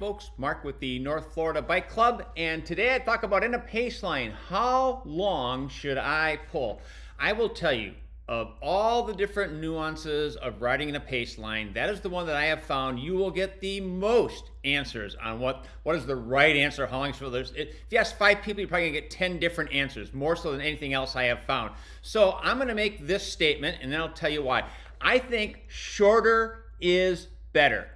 folks, Mark with the North Florida Bike Club, and today I talk about in a paceline, how long should I pull? I will tell you, of all the different nuances of riding in a paceline, that is the one that I have found you will get the most answers on what is the right answer, how long should if you ask 5 people, you're probably gonna get 10 different answers, more so than anything else I have found. So I'm gonna make this statement, and then I'll tell you why. I think shorter is better.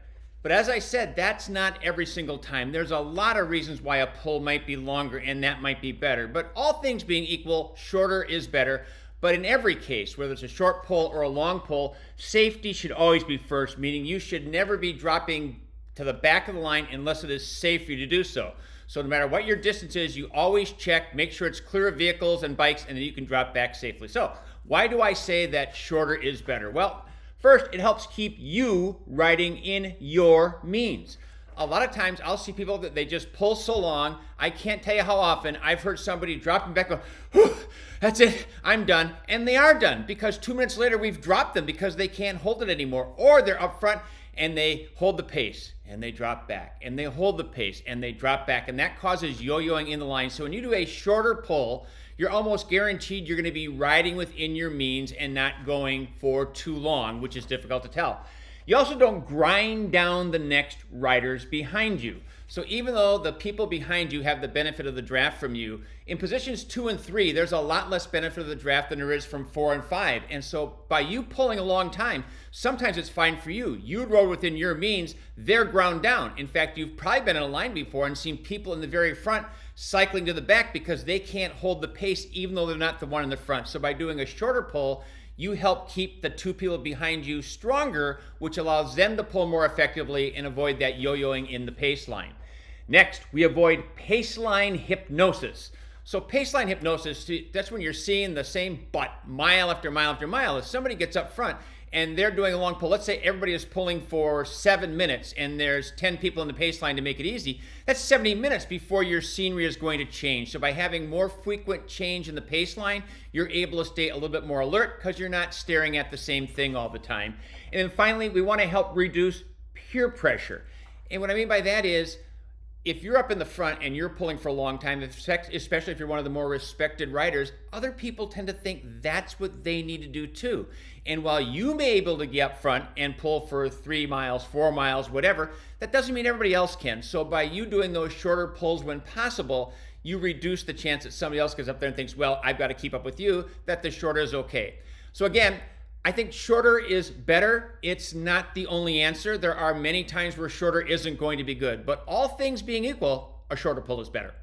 But as I said, that's not every single time. There's a lot of reasons why a pull might be longer and that might be better. But all things being equal, shorter is better. But in every case, whether it's a short pull or a long pull, safety should always be first, meaning you should never be dropping to the back of the line unless it is safe for you to do so. So no matter what your distance is, you always check, make sure it's clear of vehicles and bikes, and then you can drop back safely. So why do I say that shorter is better? Well, first, it helps keep you riding in your means. A lot of times I'll see people that they just pull so long, I can't tell you how often I've heard somebody dropping back, go, whew, that's it, I'm done. And they are done because 2 minutes later we've dropped them because they can't hold it anymore. Or they're up front and they hold the pace and they drop back and they hold the pace and they drop back, and that causes yo-yoing in the line. So when you do a shorter pull, you're almost guaranteed you're going to be riding within your means and not going for too long, which is difficult to tell. You also don't grind down the next riders behind you. So even though the people behind you have the benefit of the draft from you, in positions 2 and 3, there's a lot less benefit of the draft than there is from 4 and 5. And so by you pulling a long time, sometimes it's fine for you. You rode within your means, they're ground down. In fact, you've probably been in a line before and seen people in the very front cycling to the back because they can't hold the pace even though they're not the one in the front. So by doing a shorter pull, you help keep the 2 people behind you stronger, which allows them to pull more effectively and avoid that yo-yoing in the pace line. Next, we avoid paceline hypnosis. So paceline hypnosis, that's when you're seeing the same butt mile after mile after mile. If somebody gets up front and they're doing a long pull, let's say everybody is pulling for 7 minutes and there's 10 people in the pace line to make it easy, that's 70 minutes before your scenery is going to change. So by having more frequent change in the pace line, you're able to stay a little bit more alert because you're not staring at the same thing all the time. And then finally, we want to help reduce peer pressure. And what I mean by that is, if you're up in the front and you're pulling for a long time, especially if you're one of the more respected riders, other people tend to think that's what they need to do too. And while you may be able to get up front and pull for 3 miles, 4 miles, whatever, that doesn't mean everybody else can. So by you doing those shorter pulls when possible, you reduce the chance that somebody else gets up there and thinks, well, I've got to keep up with you, that the shorter is okay. So again, I think shorter is better. It's not the only answer. There are many times where shorter isn't going to be good, but all things being equal, a shorter pull is better.